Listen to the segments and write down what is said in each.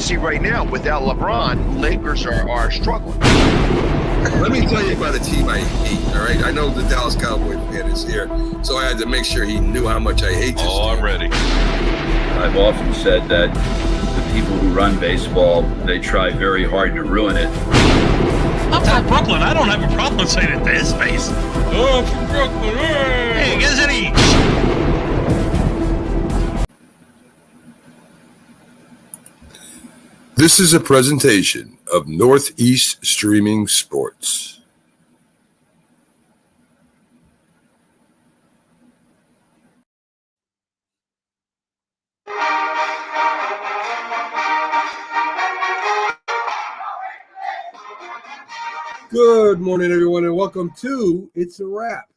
see right now, without LeBron, Lakers are struggling. Let me tell you about a team I hate, all right? I know the Dallas Cowboy fan is here, so I had to make sure he knew how much I hate this team. I'm ready. I've often said that the people who run baseball, they try very hard to ruin it. I'm from Brooklyn. I don't have a problem saying it to his face. Oh, I'm from Brooklyn. Hey, get any. This is a presentation of Northeast Streaming Sports. Good morning, everyone, and welcome to It's a Wrap.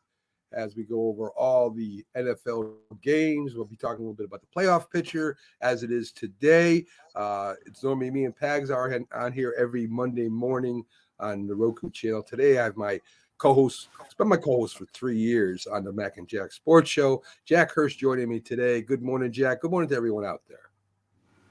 As we go over all the NFL games, we'll be talking a little bit about the playoff picture as it is today. It's normally me and Pags are on here every Monday morning on the Roku channel. Today, I have my co-host. It's been my co-host for 3 years on the Mac and Jack Sports Show. Jack Hurst joining me today. Good morning, Jack. Good morning to everyone out there.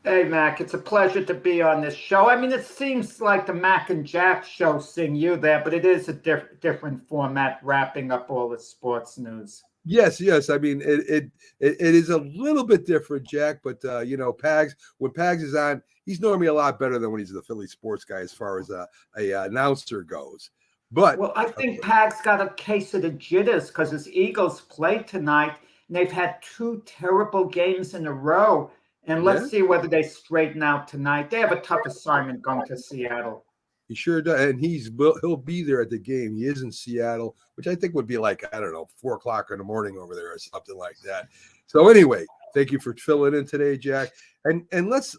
Hey, Mac, it's a pleasure to be on this show. I mean, it seems like the Mac and Jack show seeing you there, but it is a different format, wrapping up all the sports news. Yes. I mean, it is a little bit different, Jack, but, Pags, when Pags is on, he's normally a lot better than when he's the Philly sports guy as far as a announcer goes. But well, I think Pags got a case of the jitters because his Eagles played tonight, and they've had 2 terrible games in a row. And let's see whether they straighten out tonight. They have a tough assignment going to Seattle. He sure does, and he'll be there at the game. He is in Seattle, which I think would be like, I don't know, 4:00 in the morning over there or something like that. So anyway, thank you for filling in today, Jack. And let's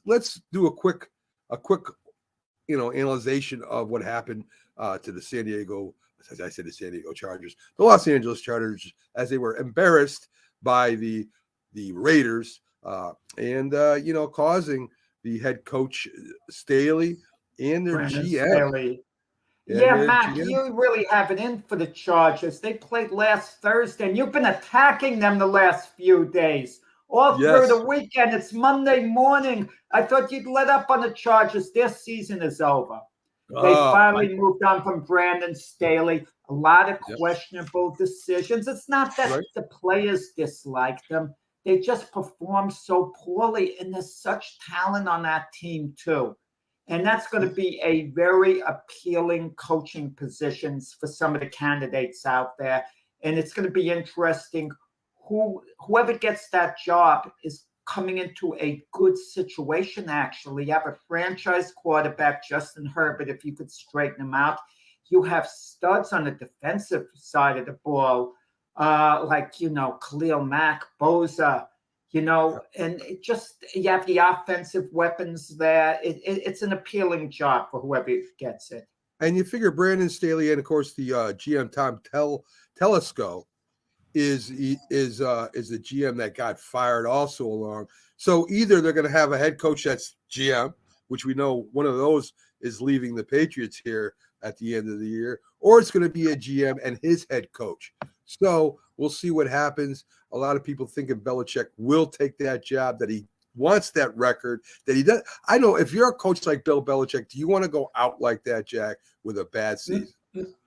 do a quick analyzation of what happened to the San Diego, as I said, the San Diego Chargers, the Los Angeles Chargers, as they were embarrassed by the Raiders. Causing the head coach Staley and their Brandon GM. Staley. Mac, you really have it in for the Chargers. They played last Thursday, and you've been attacking them the last few days. All through the weekend, it's Monday morning. I thought you'd let up on the Chargers. Their season is over. They finally moved on from Brandon Staley. A lot of questionable decisions. It's not that the players dislike them. They just perform so poorly, and there's such talent on that team too. And that's going to be a very appealing coaching positions for some of the candidates out there. And it's going to be interesting. Whoever gets that job is coming into a good situation, actually. You have a franchise quarterback, Justin Herbert, if you could straighten him out. You have studs on the defensive side of the ball. Khalil Mack, Bosa, and you have the offensive weapons there. It's an appealing job for whoever gets it. And you figure Brandon Staley and, of course, the GM Tom Telesco is the GM that got fired also along. So either they're going to have a head coach that's GM, which we know one of those is leaving the Patriots here at the end of the year, or it's going to be a GM and his head coach. So we'll see what happens. A lot of people thinking Belichick will take that job, that he wants that record, that he does. I know if you're a coach like Bill Belichick, do you want to go out like that, Jack, with a bad season?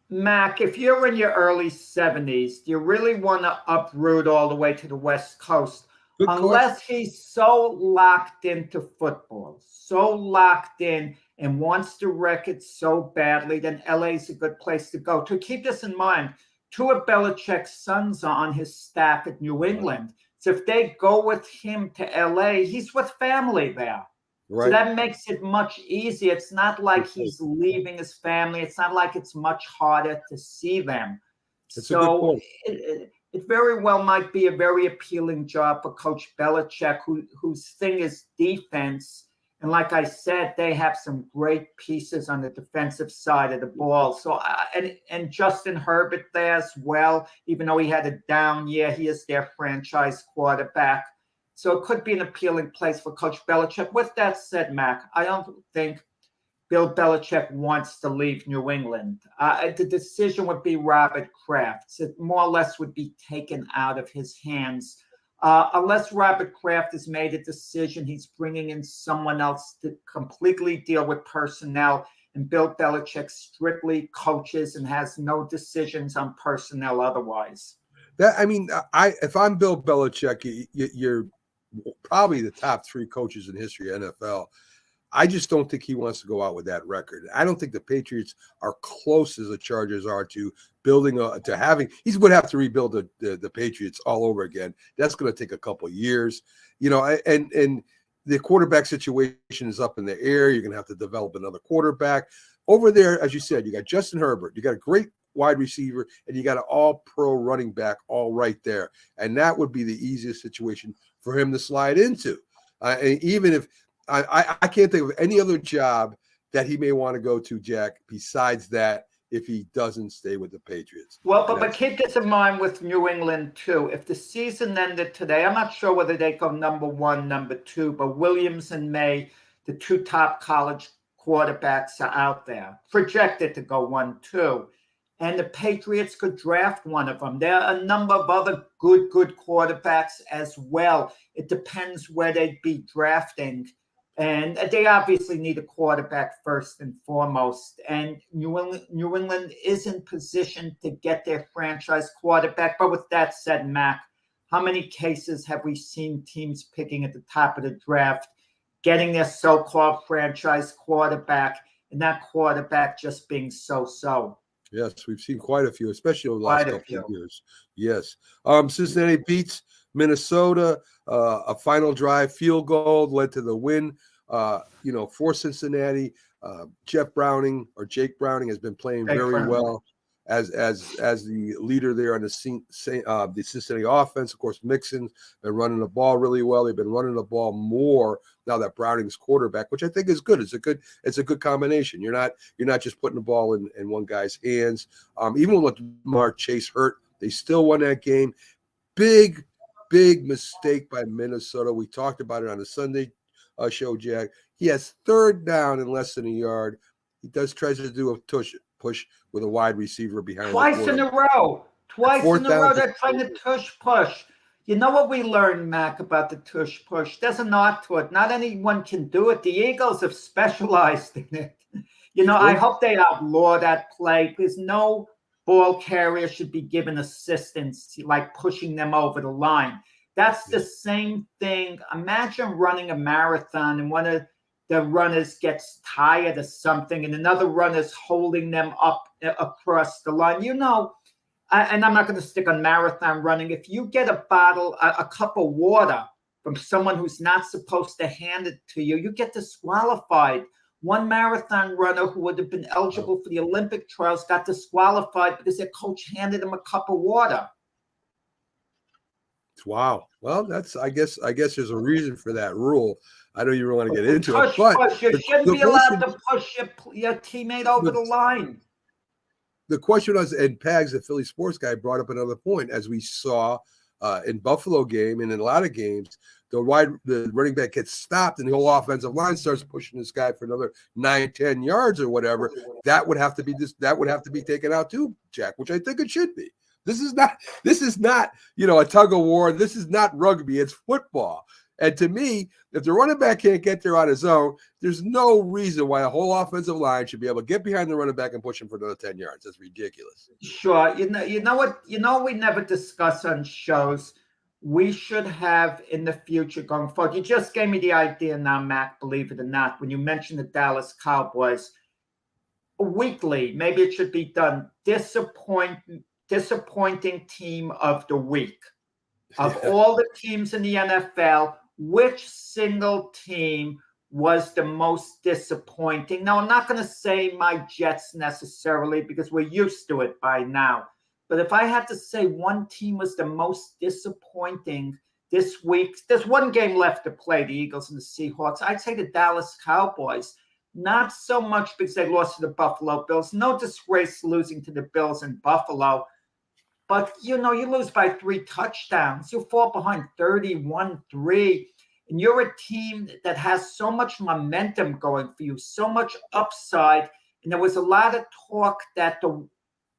Mac, if you're in your early 70s, do you really want to uproot all the way to the West Coast? Unless he's so locked into football, so locked in and wants the record so badly, then LA's a good place to go. To keep this in mind, 2 of Belichick's sons are on his staff at New England. So if they go with him to LA, he's with family there. Right. So that makes it much easier. It's not like he's leaving his family. It's not like it's much harder to see them. So it very well might be a very appealing job for Coach Belichick, whose thing is defense. And like I said, they have some great pieces on the defensive side of the ball. So, and Justin Herbert there as well, even though he had a down year, he is their franchise quarterback. So it could be an appealing place for Coach Belichick. With that said, Mac, I don't think Bill Belichick wants to leave New England. The decision would be Robert Kraft. It more or less would be taken out of his hands. Unless Robert Kraft has made a decision, he's bringing in someone else to completely deal with personnel. And Bill Belichick strictly coaches and has no decisions on personnel otherwise. If I'm Bill Belichick, you're probably the top 3 coaches in history of NFL. I just don't think he wants to go out with that record. I don't think the Patriots are close as the Chargers are to building to having. He would have to rebuild the Patriots all over again. That's going to take a couple of years, and the quarterback situation is up in the air. You're going to have to develop another quarterback over there. As you said, you got Justin Herbert. You got a great wide receiver, and you got an all-pro running back all right there. And that would be the easiest situation for him to slide into. And even if I can't think of any other job that he may want to go to, Jack, besides that, if he doesn't stay with the Patriots. Well, but keep this in mind with New England, too. If the season ended today, I'm not sure whether they go number 1, number 2, but Williams and May, the 2 top college quarterbacks, are out there, projected to go 1, 2. And the Patriots could draft one of them. There are a number of other good quarterbacks as well. It depends where they'd be drafting. And they obviously need a quarterback first and foremost. And New England is in position to get their franchise quarterback. But with that said, Mac, how many cases have we seen teams picking at the top of the draft, getting their so-called franchise quarterback, and that quarterback just being so-so? Yes, we've seen quite a few, especially over the last couple of years. Yes. Cincinnati beats Minnesota. A final drive field goal led to the win. For Cincinnati. Jake Browning has been playing very well as the leader there on the Cincinnati offense. Of course, Mixon's been running the ball really well. They've been running the ball more now that Browning's quarterback, which I think is good. It's a good combination. You're not just putting the ball in one guy's hands. Even with Lamar Chase hurt, they still won that game. Big mistake by Minnesota. We talked about it on the Sunday show, Jack. He has 3rd down in less than a yard. He tries to do a push with a wide receiver behind. Twice in a row. They're trying to push. You know what we learned, Mac, about the tush push? There's an art to it. Not anyone can do it. The Eagles have specialized in it. I hope they outlaw that play because no ball carrier should be given assistance like pushing them over the line. That's the same thing. Imagine running a marathon and one of the runners gets tired or something and another runner's holding them up across the line. And I'm not going to stick on marathon running. If you get a cup of water from someone who's not supposed to hand it to you, you get disqualified. One marathon runner who would have been eligible for the Olympic trials got disqualified because their coach handed him a cup of water. Wow. Well, I guess there's a reason for that rule. I don't even want to get into it, but you shouldn't be allowed to push your teammate over the line. The question was, and Pags, the Philly sports guy, brought up another point, as we saw in Buffalo game and in a lot of games, the running back gets stopped and the whole offensive line starts pushing this guy for another 9-10 yards or whatever. That would have to be taken out too, Jack, which I think it should be. This is not, a tug of war. This is not rugby. It's football. And to me, if the running back can't get there on his own, there's no reason why a whole offensive line should be able to get behind the running back and push him for another 10 yards. That's ridiculous. Sure. You know what we never discuss on shows we should have in the future going forward. You just gave me the idea now, Mac, believe it or not, when you mentioned the Dallas Cowboys. Weekly, maybe it should be done. Disappointing team of the week. Of all the teams in the NFL, which single team was the most disappointing? Now, I'm not going to say my Jets necessarily because we're used to it by now. But if I had to say one team was the most disappointing this week, there's one game left to play, the Eagles and the Seahawks. I'd say the Dallas Cowboys. Not so much because they lost to the Buffalo Bills. No disgrace losing to the Bills in Buffalo. But, you lose by 3 touchdowns. You fall behind 31-3. And you're a team that has so much momentum going for you, so much upside. And there was a lot of talk that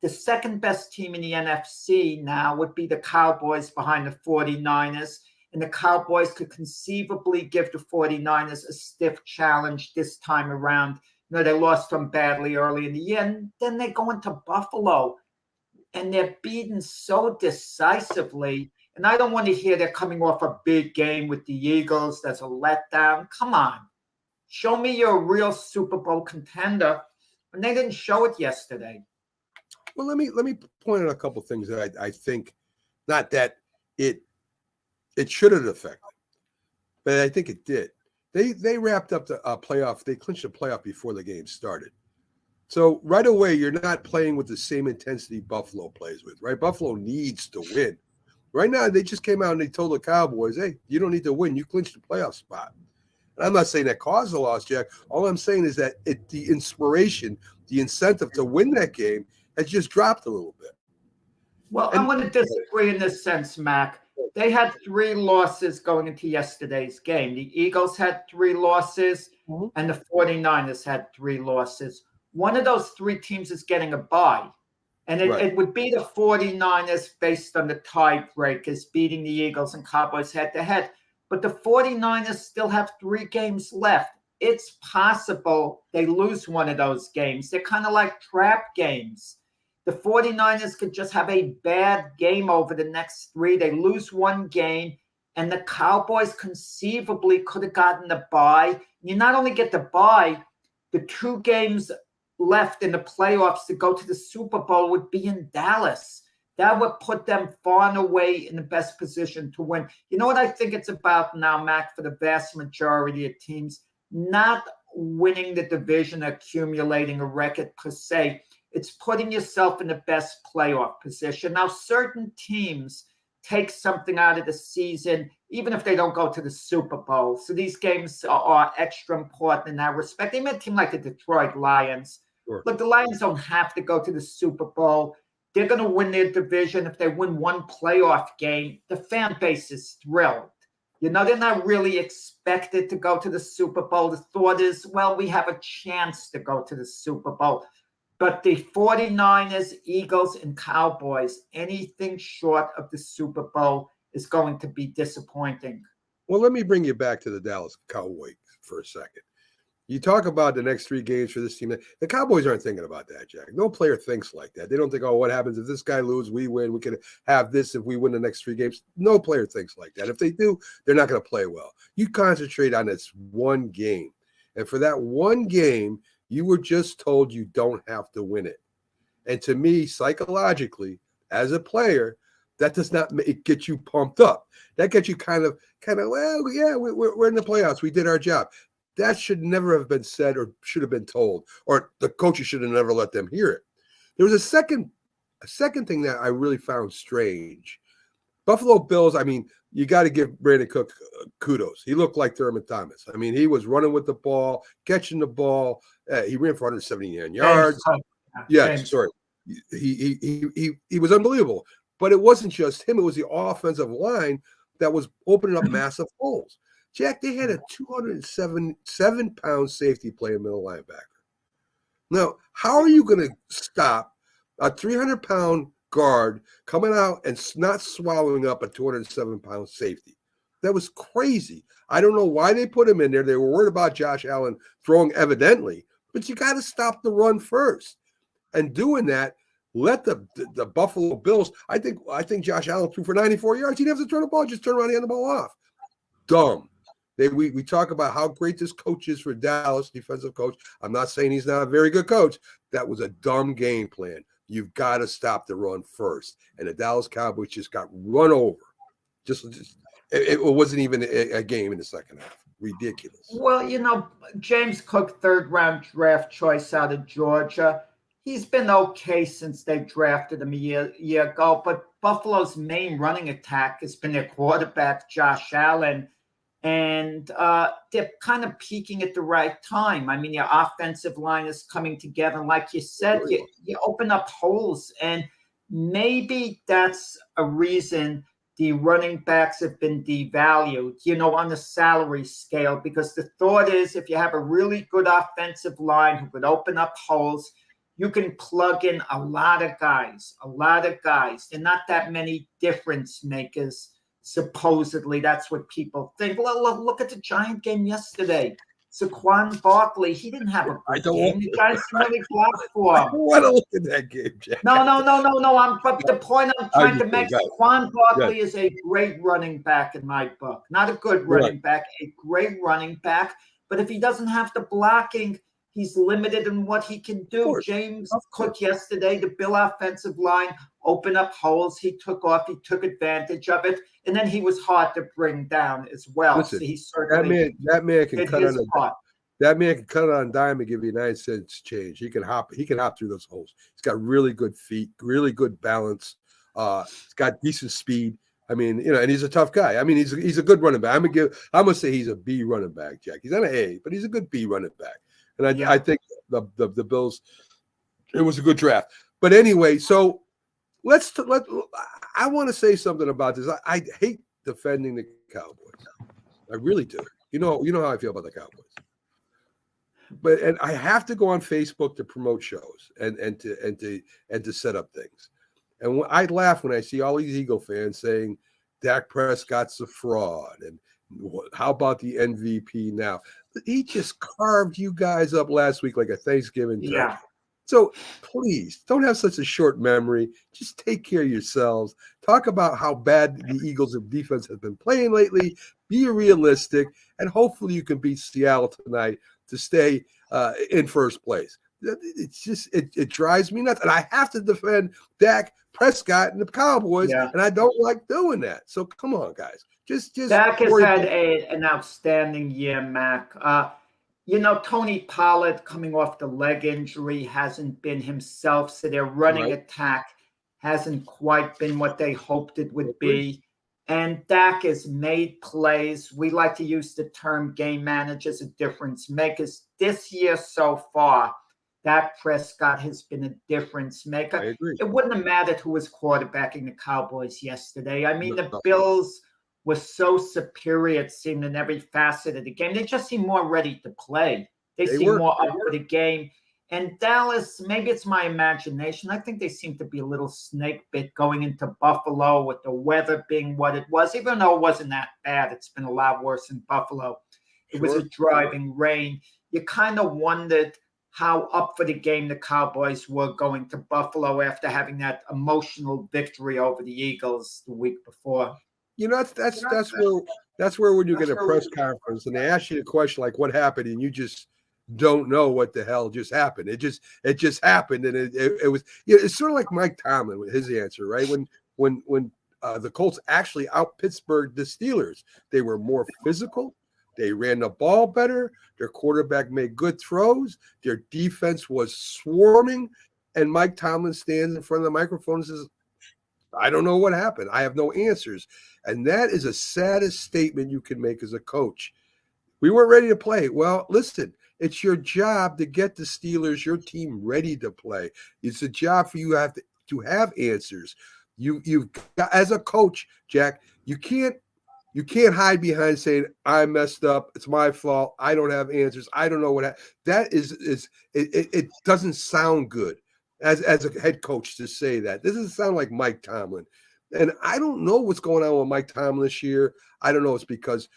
the second best team in the NFC now would be the Cowboys behind the 49ers. and the Cowboys could conceivably give the 49ers a stiff challenge this time around. They lost them badly early in the year, and then they go into Buffalo, and they're beaten so decisively. And I don't want to hear they're coming off a big game with the Eagles. There's a letdown. Come on. Show me you're a real Super Bowl contender. And they didn't show it yesterday. Well, let me point out a couple things that I think, not that it should have affected, but I think it did. They wrapped up the playoff. They clinched the playoff before the game started. So right away, you're not playing with the same intensity Buffalo plays with, right? Buffalo needs to win. Right now, they just came out and they told the Cowboys, hey, you don't need to win. You clinched the playoff spot. And I'm not saying that caused the loss, Jack. All I'm saying is that the inspiration, the incentive to win that game has just dropped a little bit. Well, I'm going to disagree in this sense, Mac. They had 3 losses going into yesterday's game. The Eagles had 3 losses, and the 49ers had 3 losses. One of those 3 teams is getting a bye. And it would be the 49ers based on the tiebreakers beating the Eagles and Cowboys head-to-head. But the 49ers still have 3 games left. It's possible they lose one of those games. They're kind of like trap games. The 49ers could just have a bad game over the next 3. They lose one game, and the Cowboys conceivably could have gotten the bye. You not only get the bye, the 2 games left in the playoffs to go to the Super Bowl would be in Dallas. That would put them far and away in the best position to win. You know what I think it's about now, Mac, for the vast majority of teams? Not winning the division, accumulating a record per se. It's putting yourself in the best playoff position. Now, certain teams take something out of the season, even if they don't go to the Super Bowl. So these games are extra important in that respect. Even a team like the Detroit Lions. Sure. Look, the Lions don't have to go to the Super Bowl. They're going to win their division. If they win one playoff game, the fan base is thrilled. They're not really expected to go to the Super Bowl. The thought is, well, we have a chance to go to the Super Bowl. But the 49ers, Eagles, and Cowboys, anything short of the Super Bowl is going to be disappointing. Well, let me bring you back to the Dallas Cowboys for a second. You talk about the next 3 games for this team. The Cowboys aren't thinking about that, Jack. No player thinks like that. They don't think, oh, what happens if this guy loses, we win. We can have this if we win the next 3 games. No player thinks like that. If they do, they're not going to play well. You concentrate on this one game. And for that one game, you were just told you don't have to win it. And to me, psychologically, as a player, that does not get you pumped up. That gets you kind of, well, yeah, we're in the playoffs. We did our job. That should never have been said or should have been told, or the coaches should have never let them hear it. There was a second thing that I really found strange. Buffalo Bills, I mean, you got to give Brandon Cook kudos. He looked like Thurman Thomas. I mean, he was running with the ball, catching the ball. He ran for 179 yards. Yeah, sorry. He was unbelievable. But it wasn't just him. It was the offensive line that was opening up massive holes. Jack, they had a 207-pound safety playing middle linebacker. Now, how are you going to stop a 300-pound guard coming out and not swallowing up a 207-pound safety? That was crazy. I don't know why they put him in there. They were worried about Josh Allen throwing evidently, but you got to stop the run first. And doing that, let the Buffalo Bills, I think Josh Allen threw for 94 yards. He didn't have to turn the ball, just turn around and hand the ball off. Dumb. We talk about how great this coach is for Dallas, defensive coach. I'm not saying he's not a very good coach. That was a dumb game plan. You've got to stop the run first. And the Dallas Cowboys just got run over. It wasn't even a game in the second half. Ridiculous. Well, James Cook, 3rd-round draft choice out of Georgia. He's been okay since they drafted him a year ago. But Buffalo's main running attack has been their quarterback, Josh Allen. And they're kind of peaking at the right time. I mean, your offensive line is coming together. Like you said, you open up holes. And maybe that's a reason the running backs have been devalued, on the salary scale. Because the thought is if you have a really good offensive line who could open up holes, you can plug in a lot of guys. They're not that many difference makers. Supposedly, that's what people think. Look at the Giant game yesterday. Saquon Barkley, he didn't have a good game. The Giants really blocked for I him. don't want to look at that game, Jack. No. But the point I'm trying to make, Saquon Barkley is a great running back in my book. Not a good running back, a great running back. But if he doesn't have the blocking, he's limited in what he can do. James Cook yesterday, the Bill offensive line opened up holes. He took off. He took advantage of it. And then he was hard to bring down as well. Listen, so he certainly that man can cut on part. That man can cut on a dime and give you 9 cents change. He can hop through those holes. He's got really good feet, really good balance. He's got decent speed. I mean, and he's a tough guy. I mean, he's a good running back. I'm gonna say he's a B running back, Jack. He's not an A, but he's a good B running back. And I think the Bills, it was a good draft. But anyway, so I want to say something about this. I hate defending the Cowboys. I really do. You know how I feel about the Cowboys. And I have to go on Facebook to promote shows and to set up things. And I laugh when I see all these Eagle fans saying Dak Prescott's a fraud and how about the MVP now? He just carved you guys up last week like a Thanksgiving turkey. Yeah. So please don't have such a short memory. Just take care of yourselves. Talk about how bad the Eagles' defense has been playing lately. Be realistic, and hopefully you can beat Seattle tonight to stay in first place. It's just it drives me nuts, and I have to defend Dak Prescott and the Cowboys, and I don't like doing that. So come on, guys. Just Dak has had an outstanding year, Mac. Tony Pollard coming off the leg injury hasn't been himself, so their running attack hasn't quite been what they hoped it would be. And Dak has made plays. We like to use the term game managers, a difference makers. This year so far, Dak Prescott has been a difference maker. I agree. It wouldn't have mattered who was quarterbacking the Cowboys yesterday. I mean, the Bills were so superior, it seemed, in every facet of the game. They just seem more ready to play. They seem more up for the game. And Dallas, maybe it's my imagination, I think they seem to be a little snake bit going into Buffalo with the weather being what it was, even though it wasn't that bad. It's been a lot worse in Buffalo. It was a driving rain. You kind of wondered how up for the game the Cowboys were going to Buffalo after having that emotional victory over the Eagles the week before. That's where when you get a press conference and they ask you a question like what happened and you just don't know what the hell just happened. It just happened, and it was it's sort of like Mike Tomlin with his answer, right? When the Colts actually out Pittsburghed the Steelers, they were more physical. They ran the ball better. Their quarterback made good throws. Their defense was swarming. And Mike Tomlin stands in front of the microphone and says, I don't know what happened. I have no answers. And that is the saddest statement you can make as a coach. We weren't ready to play. Well, listen, it's your job to get the Steelers, your team, ready to play. It's a job for you to have answers. You've got, as a coach, Jack, you can't hide behind saying I messed up. It's my fault. I don't have answers. I don't know what happened. That it doesn't sound good as a head coach to say that. This doesn't sound like Mike Tomlin. And I don't know what's going on with Mike Tomlin this year. I don't know. It's because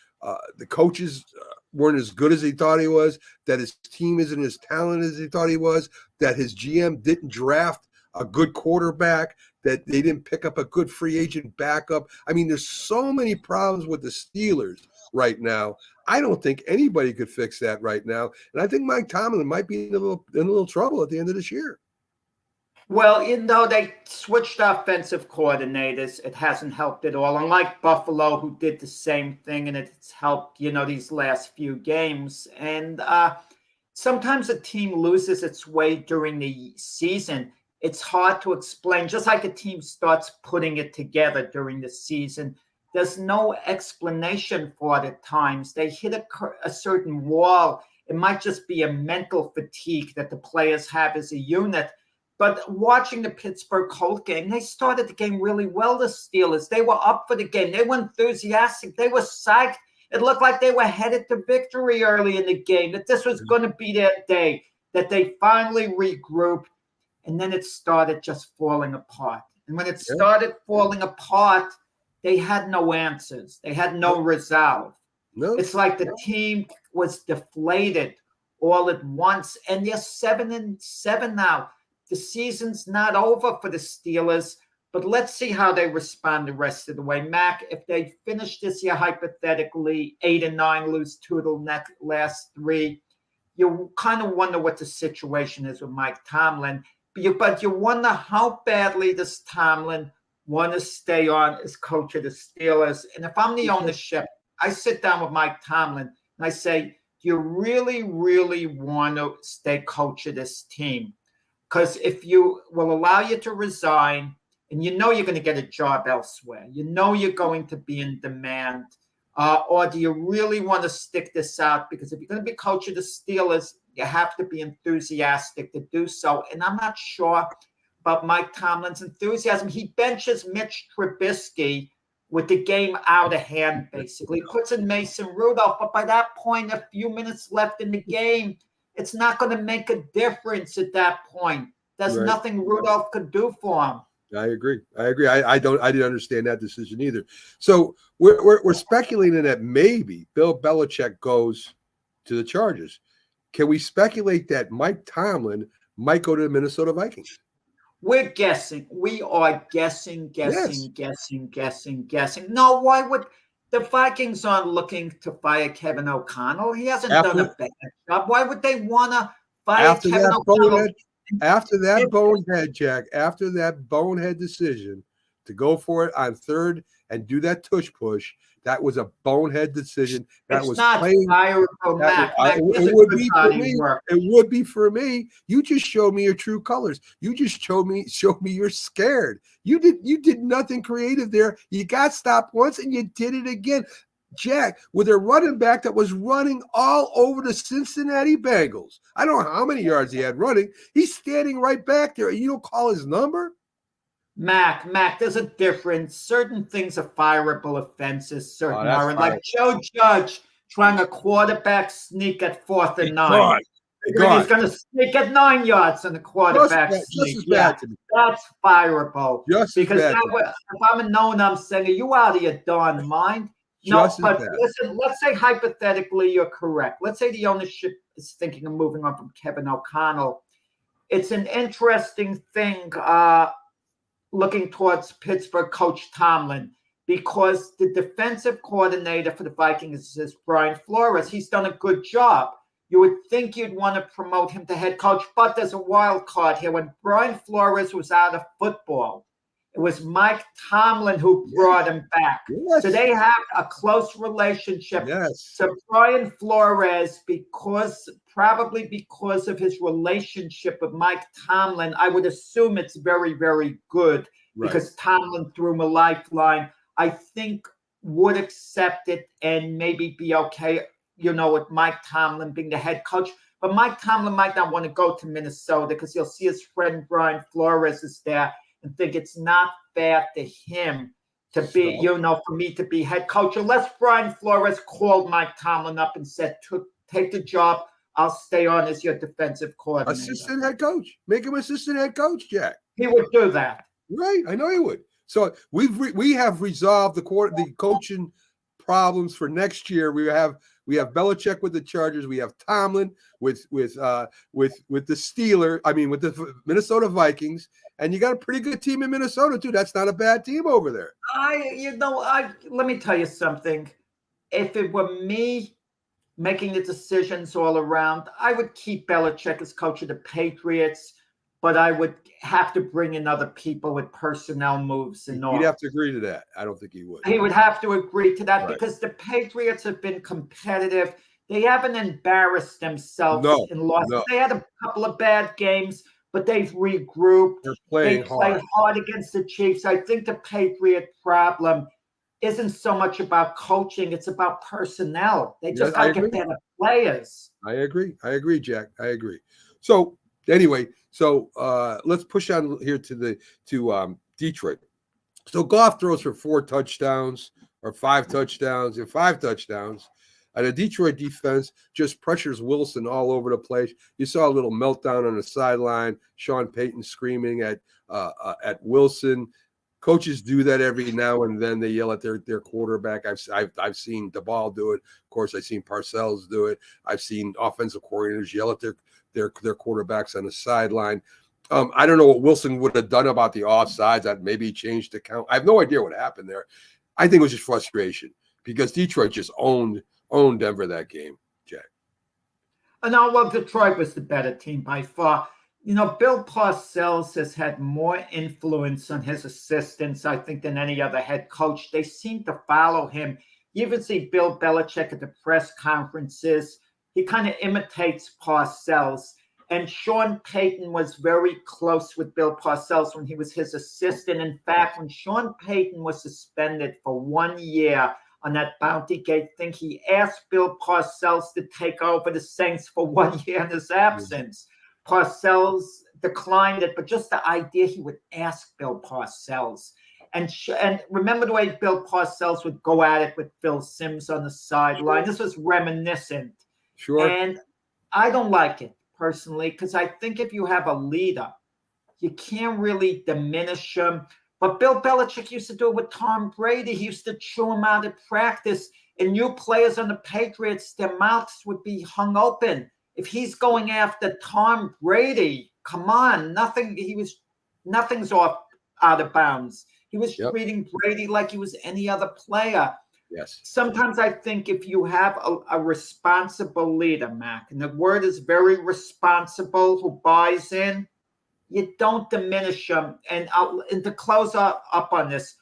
the coaches weren't as good as he thought he was, that his team isn't as talented as he thought he was, that his GM didn't draft a good quarterback, that they didn't pick up a good free agent backup. I mean, there's so many problems with the Steelers right now. I don't think anybody could fix that right now. And I think Mike Tomlin might be in a little trouble at the end of this year. Well, they switched offensive coordinators, it hasn't helped at all. Unlike Buffalo, who did the same thing, and it's helped, these last few games. And sometimes a team loses its way during the season. It's hard to explain. Just like a team starts putting it together during the season, there's no explanation for it at times. They hit a certain wall. It might just be a mental fatigue that the players have as a unit. But watching the Pittsburgh Colts game, they started the game really well, the Steelers. They were up for the game. They were enthusiastic. They were psyched. It looked like they were headed to victory early in the game, that this was going to be their day, that they finally regrouped, and then it started just falling apart. And when it started falling apart, they had no answers. They had no resolve. No, It's like the team was deflated all at once, and they're 7-7 now. The season's not over for the Steelers, but let's see how they respond the rest of the way. Mac, if they finish this year hypothetically 8-9, lose 2 of the last 3, you kind of wonder what the situation is with Mike Tomlin. But you wonder how badly does Tomlin want to stay on as coach of the Steelers. And if I'm the ownership, I sit down with Mike Tomlin and I say, do you really, really want to stay coach of this team? Because if you will allow you to resign, and you know you're going to get a job elsewhere, you know you're going to be in demand, or do you really want to stick this out? Because if you're going to be coach of the Steelers, you have to be enthusiastic to do so. And I'm not sure about Mike Tomlin's enthusiasm. He benches Mitch Trubisky with the game out of hand, basically. Puts in Mason Rudolph, but by that point, a few minutes left in the game, it's not going to make a difference at that point. There's nothing Rudolph could do for him. I agree. I didn't understand that decision either. So we're speculating that maybe Bill Belichick goes to the Chargers. Can we speculate that Mike Tomlin might go to the Minnesota Vikings? We're guessing. We are guessing. No, why would the Vikings aren't looking to fire Kevin O'Connell? He hasn't done a bad job. Why would they want to fire Kevin O'Connell? After that bonehead, Jack, after that bonehead decision to go for it on 3rd and do that tush push, that was a bonehead decision. That it's was not fireable, Mac. It would be for me. It would be for me. You just showed me your true colors. You just showed me you're scared. You did nothing creative there. You got stopped once and you did it again. Jack, with a running back that was running all over the Cincinnati Bengals. I don't know how many yards he had running. He's standing right back there, and you don't call his number? Mac, there's a difference. Certain things are fireable offenses, certain aren't. Like Joe Judge trying a quarterback sneak at 4th and 9. He's going to sneak at 9 yards on the quarterback sneak. That's fireable. Because if I'm a known, I'm saying, are you out of your darn mind? No, but listen, let's say hypothetically you're correct. Let's say the ownership is thinking of moving on from Kevin O'Connell. It's an interesting thing looking towards Pittsburgh coach Tomlin, because the defensive coordinator for the Vikings is Brian Flores. He's done a good job. You would think you'd want to promote him to head coach, but there's a wild card here. When Brian Flores was out of football, it was Mike Tomlin who brought him back. So they have a close relationship. So Brian Flores, probably because of his relationship with Mike Tomlin, I would assume it's very, very good because Tomlin threw him a lifeline. I think would accept it and maybe be okay, with Mike Tomlin being the head coach. But Mike Tomlin might not want to go to Minnesota because he'll see his friend Brian Flores is there and think it's not fair to him to be, for me to be head coach. Unless Brian Flores called Mike Tomlin up and said, take the job, I'll stay on as your defensive coordinator. Assistant head coach. Make him assistant head coach, Jack. He would do that. Right. I know he would. So we have resolved the coaching problems for next year. We have Belichick with the Chargers. We have Tomlin with the Steelers. I mean, with the Minnesota Vikings. And you got a pretty good team in Minnesota too. That's not a bad team over there. Let me tell you something. If it were me making the decisions all around, I would keep Belichick as coach of the Patriots, but I would have to bring in other people with personnel moves and all. He'd have to agree to that. I don't think he would. He would have to agree to that because the Patriots have been competitive. They haven't embarrassed themselves in losses. They had a couple of bad games, but they've regrouped. They're playing hard. Hard against the Chiefs. I think the Patriot problem isn't so much about coaching. It's about personnel. They just got to get better players. I agree, Jack. I agree. So anyway, let's push on here to Detroit. So Goff throws for 4 touchdowns or 5 touchdowns and 5 touchdowns. And the Detroit defense just pressures Wilson all over the place. You saw a little meltdown on the sideline. Sean Payton screaming at Wilson. coaches do that every now and then. They yell at their quarterback. I've seen DeBall do it. Of course, I've seen Parcells do it. I've seen offensive coordinators yell at their quarterbacks on the sideline. I don't know what Wilson would have done about the offsides. That maybe he changed the count. I have no idea what happened there. I think it was just frustration because Detroit just owned Denver that game, Jack. No, well, Detroit was the better team by far. You know, Bill Parcells has had more influence on his assistants, I think, than any other head coach. They seem to follow him. You even see Bill Belichick at the press conferences. He kind of imitates Parcells. And Sean Payton was very close with Bill Parcells when he was his assistant. In fact, when Sean Payton was suspended for 1 year on that Bounty Gate thing, he asked Bill Parcells to take over the Saints for 1 year in his absence. Parcells declined it, but just the idea he would ask Bill Parcells. And remember the way Bill Parcells would go at it with Phil Simms on the sideline? This was reminiscent. Sure. And I don't like it personally, because I think if you have a leader, you can't really diminish him. But Bill Belichick used to do it with Tom Brady. He used to chew him out at practice. And new players on the Patriots, their mouths would be hung open. If he's going after Tom Brady, come on, nothing's out of bounds. He was treating Brady like he was any other player. Yes. Sometimes I think if you have a responsible leader, Mac, and the word is very responsible, who buys in, you don't diminish him. And to close up on this,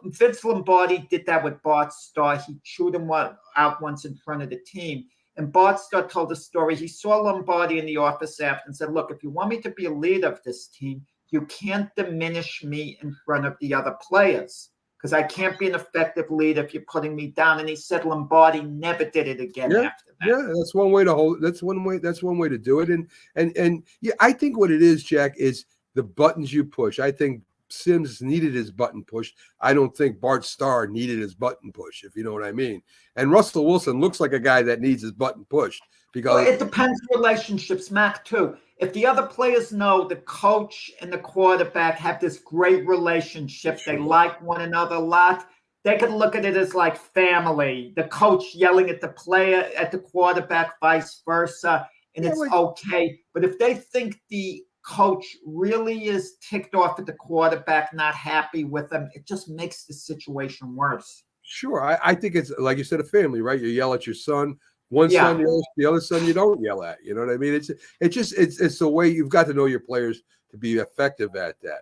Vince Lombardi did that with Bart Starr. He chewed him out once in front of the team. And Bart Starr told a story. He saw Lombardi in the office after and said, look, if you want me to be a leader of this team, you can't diminish me in front of the other players, because I can't be an effective leader if you're putting me down. And he said Lombardi never did it again after that. Yeah, that's one way to hold. That's one way to do it. And yeah, I think what it is, Jack, is the buttons you push. I think Simms needed his button pushed. I don't think Bart Starr needed his button pushed, if you know what I mean. And Russell Wilson looks like a guy that needs his button pushed because it depends on relationships, Mac, too. If the other players know the coach and the quarterback have this great relationship, they like one another a lot, they could look at it as like family. The coach yelling at the player, at the quarterback, vice versa, and it's okay. But if they think the coach really is ticked off at the quarterback, not happy with him, it just makes the situation worse. Sure. I think it's, like you said, a family, right? You yell at your son. One son, the other son, you don't yell at. You know what I mean? It's the way you've got to know your players to be effective at that.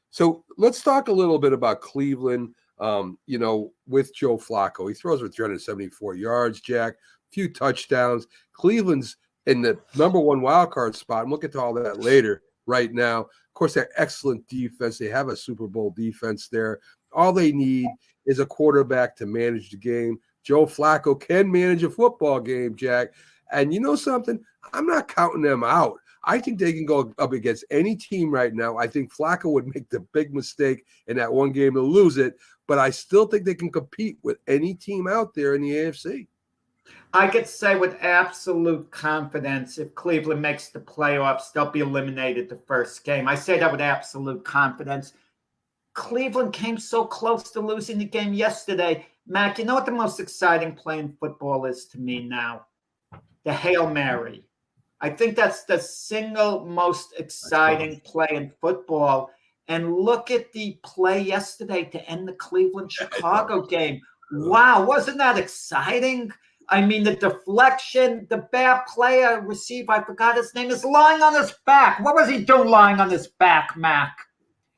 So let's talk a little bit about Cleveland. With Joe Flacco, he throws for 374 yards, Jack, a few touchdowns. Cleveland's in the number one wild card spot, and we'll get to all that later. Right now, of course, they're excellent defense. They have a Super Bowl defense there. All they need is a quarterback to manage the game. Joe Flacco can manage a football game, Jack. And you know something? I'm not counting them out. I think they can go up against any team right now. I think Flacco would make the big mistake in that one game to lose it, but I still think they can compete with any team out there in the AFC. I could say with absolute confidence, if Cleveland makes the playoffs, they'll be eliminated the first game. I say that with absolute confidence. Cleveland came so close to losing the game yesterday. Mac, you know what the most exciting play in football is to me now? The Hail Mary. I think that's the single most exciting play in football. And look at the play yesterday to end the Cleveland-Chicago game. Wow, wasn't that exciting? I mean, the deflection, the bad player receiver, I forgot his name, is lying on his back. What was he doing lying on his back, Mac?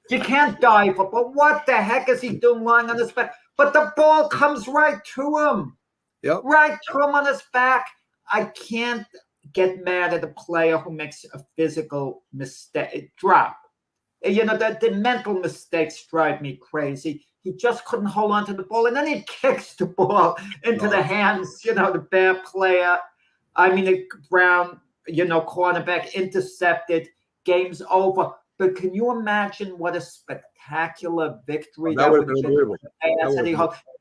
You can't dive, but what the heck is he doing lying on his back? But the ball comes right to him. Yep. Right to him on his back. I can't get mad at a player who makes a physical mistake, drop. You know, the mental mistakes drive me crazy. He just couldn't hold on to the ball, and then he kicks the ball into the hands, the bad player. I mean, the Brown, cornerback intercepted, game's over. But can you imagine what a spectacular victory that would have been?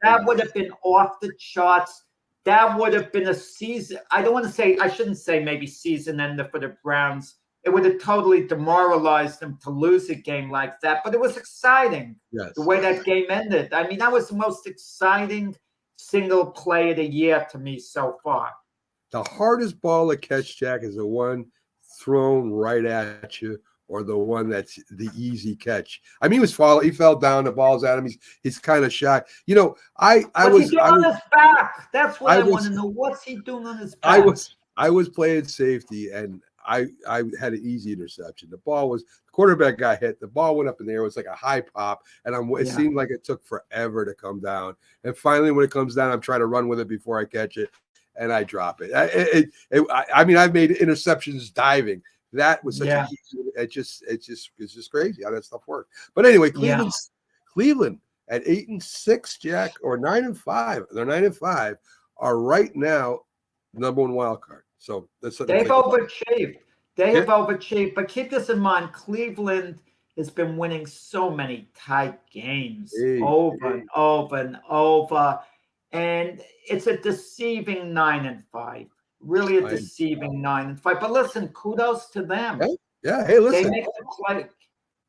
That would have been off the charts. That would have been a season. I shouldn't say maybe season ender for the Browns. it would have totally demoralized them to lose a game like that. But it was exciting, Yes. the way that game ended. I mean, that was the most exciting single play of the year to me so far. The hardest ball to catch, Jack, is the one thrown right at you, or the one that's the easy catch. I mean, he fell down, the ball's at him. He's kind of shy. You know, What's he doing on his back? That's what I want to know. What's he doing on his back? I was playing safety, and I had an easy interception. The quarterback got hit. The ball went up in the air. It was like a high pop, and it seemed like it took forever to come down. And finally, when it comes down, I'm trying to run with it before I catch it, and I drop it. I mean, I've made interceptions diving. That was such a easy, it's just crazy how that stuff works. But anyway, Cleveland at 8-6, Jack, or 9-5. They're 9-5, are right now number one wild card. So that's they've overachieved. They have overachieved. But keep this in mind: Cleveland has been winning so many tight games over and over and over, and it's a deceiving 9-5. Really a deceiving 9-5. But listen, kudos to them. Yeah. Hey, listen. They make the play.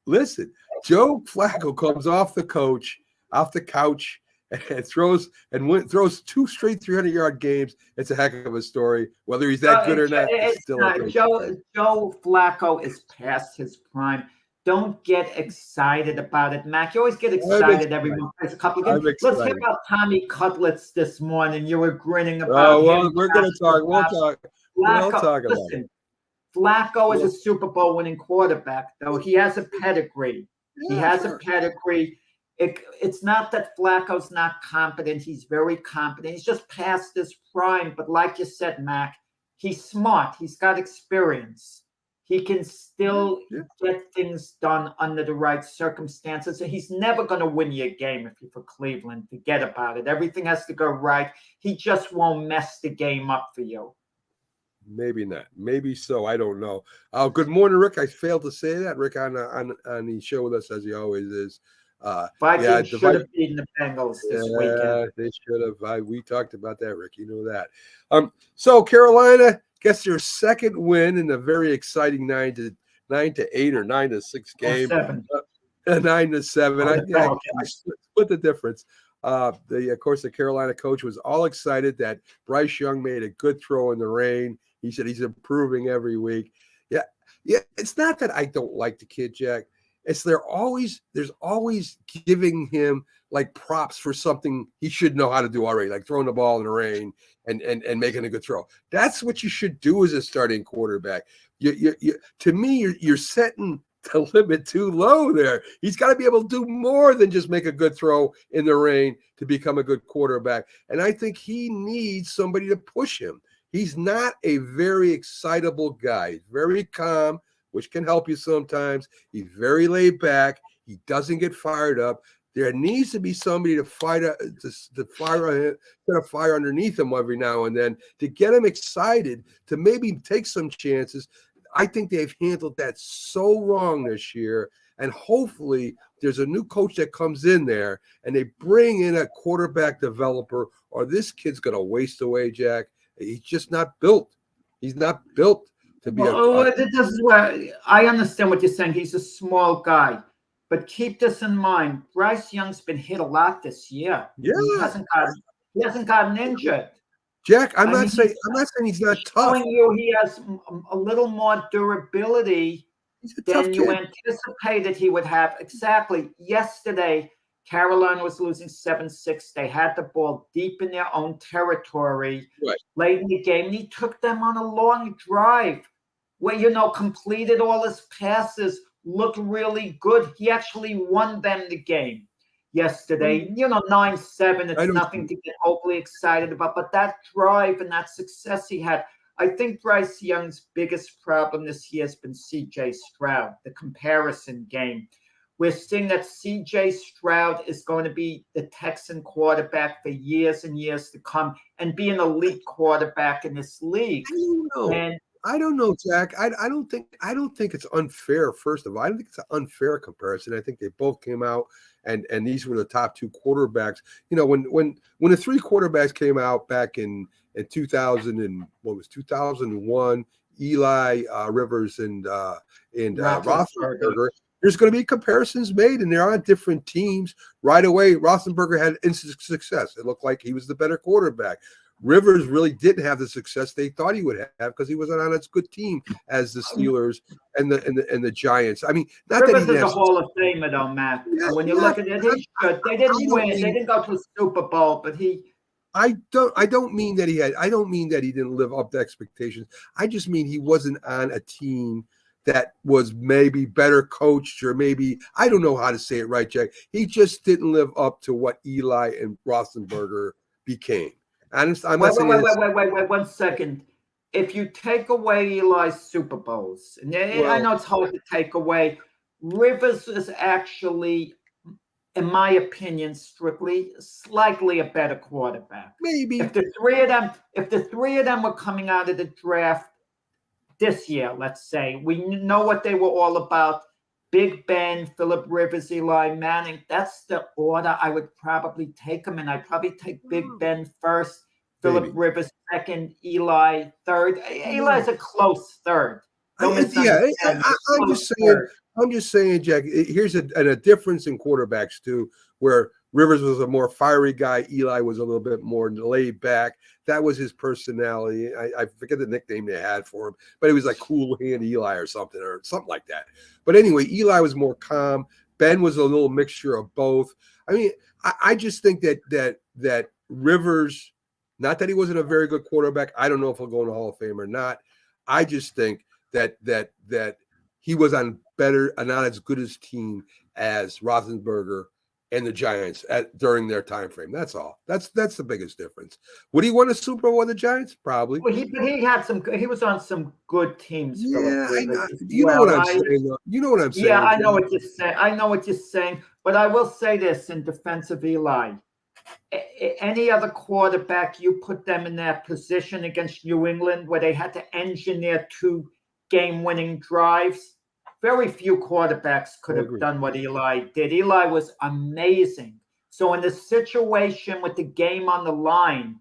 Listen, Joe Flacco comes off the couch, and throws 2 straight 300-yard games. It's a heck of a story. Whether he's that good or not, it's still not. Joe Flacco is past his prime. Don't get excited about it, Mac. You always get excited every month. There's a couple of games. Let's hear about Tommy Cutlets this morning. You were grinning about. Oh, well, we're going to talk. We'll talk. We'll talk about it. Flacco is a Super Bowl winning quarterback, though. He has a pedigree. He has a pedigree. It's not that Flacco's not competent. He's very competent. He's just past his prime. But like you said, Mac, he's smart. He's got experience. He can still get things done under the right circumstances. And he's never going to win you a game if you're for Cleveland. Forget about it. Everything has to go right. He just won't mess the game up for you. Maybe not. Maybe so. I don't know. Good morning, Rick. I failed to say that. Rick on the show with us, as he always is. Vikings should have beaten the Bengals this weekend. They should have. We talked about that, Rick. You know that. So Carolina gets their second win in a very exciting 9-8 or 9-6 game. 9-7. I split the difference. Of course, the Carolina coach was all excited that Bryce Young made a good throw in the rain. He said he's improving every week. Yeah. It's not that I don't like the kid, Jack. It's there's always giving him like props for something he should know how to do already, like throwing the ball in the rain and making a good throw. That's what you should do as a starting quarterback. To me, you're setting the limit too low there. He's got to be able to do more than just make a good throw in the rain to become a good quarterback. And I think he needs somebody to push him. He's not a very excitable guy. He's very calm, which can help you sometimes. He's very laid back. He doesn't get fired up. There needs to be somebody to fire underneath him every now and then to get him excited, to maybe take some chances. I think they've handled that so wrong this year. And hopefully there's a new coach that comes in there and they bring in a quarterback developer, or this kid's going to waste away, Jack. He's just not built. He's not built to be this is where I understand what you're saying. He's a small guy. But keep this in mind. Bryce Young's been hit a lot this year. Yeah. He hasn't gotten injured. Jack, I'm not saying he's not tough. Showing you he has a little more durability than you anticipated he would have. Exactly. Yesterday, Carolina was losing 7-6. They had the ball deep in their own territory late in the game. And he took them on a long drive where, completed all his passes, looked really good. He actually won them the game yesterday. 9-7, it's nothing to get overly excited about. But that drive and that success he had, I think Bryce Young's biggest problem this year has been C.J. Stroud, the comparison game. We're seeing that C.J. Stroud is going to be the Texan quarterback for years and years to come and be an elite quarterback in this league. I don't know, Jack. I don't think it's unfair. First of all, I don't think it's an unfair comparison. I think they both came out and these were the top two quarterbacks. When the three quarterbacks came out back in 2001, Eli Rivers and Roethlisberger. Roethlisberger, there's going to be comparisons made, and they're on different teams. Right away, Roethlisberger had instant success. It looked like he was the better quarterback. Rivers really didn't have the success they thought he would have because he wasn't on as good team as the Steelers and the Giants. I mean, not Rivers that he is a Hall of Famer, though, Matt. When you look at it, he should. They didn't win. They didn't go to a Super Bowl, but he. I don't mean that he didn't live up to expectations. I just mean he wasn't on a team that was maybe better coached, or maybe, I don't know how to say it right, Jack. He just didn't live up to what Eli and Roethlisberger became. I'm not saying wait, 1 second. If you take away Eli's Super Bowls, and I know it's hard to take away, Rivers is actually, in my opinion, slightly a better quarterback. Maybe if the three of them were coming out of the draft this year, let's say, we know what they were all about. Big Ben, Phillip Rivers, Eli Manning. That's the order I would probably take them in. I'd probably take Big Ben first, Phillip Rivers second, Eli third. Eli's a close third. I'm just saying, Jack, here's a difference in quarterbacks too, where Rivers was a more fiery guy. Eli was a little bit more laid back. That was his personality. I forget the nickname they had for him, but it was like Cool Hand Eli or something like that. But anyway, Eli was more calm. Ben was a little mixture of both. I mean, I just think that Rivers, not that he wasn't a very good quarterback. I don't know if he'll go in the Hall of Fame or not. I just think that he was on better, not as good as team as Roethlisberger and the Giants during their time frame. That's all. That's the biggest difference. Would he win a Super Bowl with the Giants? Probably. Well, he had some. He was on some good teams. Yeah, you know what I'm saying. You know what I'm saying. Yeah, I know what you're saying. I know what you're saying. But I will say this in defense of Eli: any other quarterback, you put them in that position against New England, where they had to engineer 2 game-winning drives. Very few quarterbacks could have done what Eli did. Eli was amazing. So in the situation with the game on the line,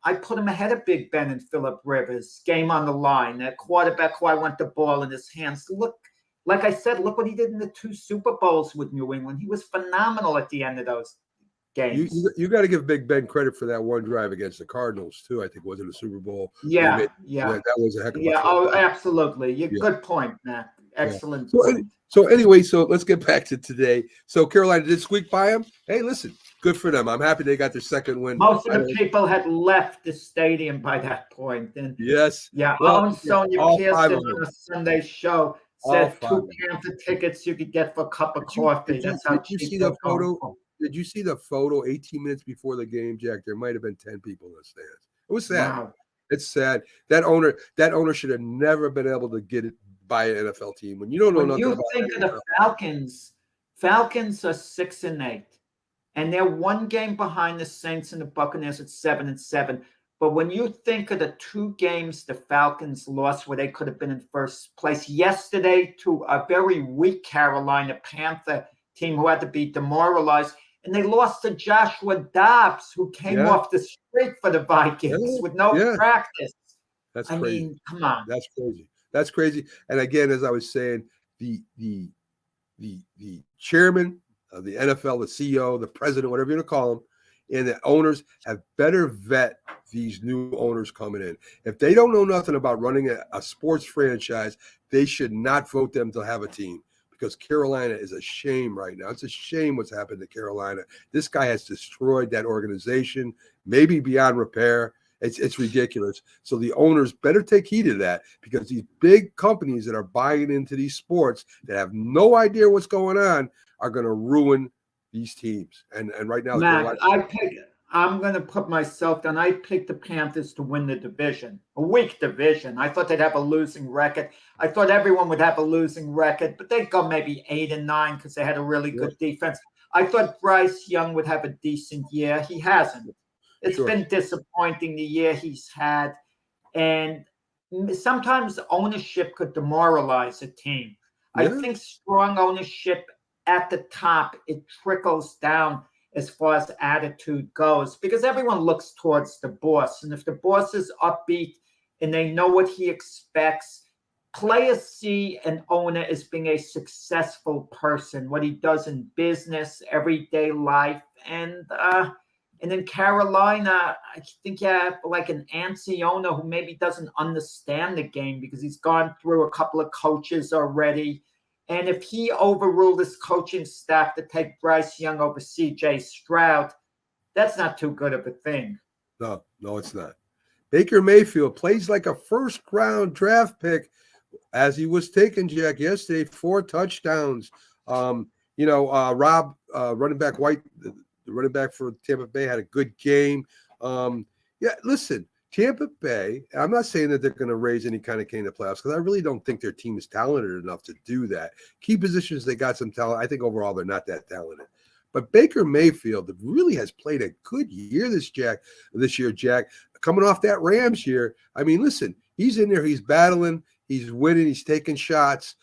I put him ahead of Big Ben and Phillip Rivers. Game on the line. That quarterback who I want the ball in his hands. Look, like I said, look what he did in the 2 Super Bowls with New England. He was phenomenal at the end of those games. You got to give Big Ben credit for that one drive against the Cardinals too. I think was in the Super Bowl. Yeah. That was a heck of a Oh, absolutely. Good point, Matt. Excellent. So anyway, so let's get back to today. So Carolina did squeak by them. Hey, listen, good for them. I'm happy they got their second win. Most of the people had left the stadium by that point. And yes. Yeah. Sonia Pearson on a Sunday show said 2 Panther tickets you could get for a cup of coffee. That's how cheap. Did you see the photo? Did you see the photo 18 minutes before the game, Jack? There might have been 10 people in the stands. It was sad. Wow. It's sad. That owner should have never been able to get it by an NFL team. When you don't know nothing about it. You think of the Falcons are 6-8, and they're 1 game behind the Saints and the Buccaneers at 7-7. But when you think of the 2 games the Falcons lost where they could have been in first place yesterday to a very weak Carolina Panther team who had to be demoralized, and they lost to Joshua Dobbs, who came off the street for the Vikings with no practice. That's crazy. I mean, come on. That's crazy. And again, as I was saying, the chairman of the NFL, the CEO, the president, whatever you want to call them, and the owners have better vet these new owners coming in. If they don't know nothing about running a sports franchise, they should not vote them to have a team. Because Carolina is a shame right now. It's a shame what's happened to Carolina. This guy has destroyed that organization, maybe beyond repair. It's ridiculous. So the owners better take heed of that, because these big companies that are buying into these sports that have no idea what's going on are going to ruin these teams. And right now, Matt, I'm going to put myself down. I picked the Panthers to win the division, a weak division. I thought they'd have a losing record. I thought everyone would have a losing record, but they'd go maybe 8-9 because they had a really good defense. I thought Bryce Young would have a decent year. He hasn't. It's been disappointing the year he's had. And sometimes ownership could demoralize a team. I think strong ownership at the top, it trickles down as far as attitude goes, because everyone looks towards the boss. And if the boss is upbeat and they know what he expects. Players see an owner as being a successful person, what he does in business, everyday life, and in Carolina, I think you have like an antsy owner who maybe doesn't understand the game because he's gone through a couple of coaches already. And if he overruled his coaching staff to take Bryce Young over C.J. Stroud, that's not too good of a thing. No, it's not. Baker Mayfield plays like a first-round draft pick as he was taken, Jack, yesterday, 4 touchdowns. Rob, running back White, the running back for Tampa Bay, had a good game. Listen, Tampa Bay, I'm not saying that they're going to raise any kind of cane in the playoffs because I really don't think their team is talented enough to do that. Key positions, they got some talent. I think overall they're not that talented. But Baker Mayfield really has played a good year this year, Jack, coming off that Rams year. I mean, listen, he's in there, he's battling, he's winning, he's taking shots.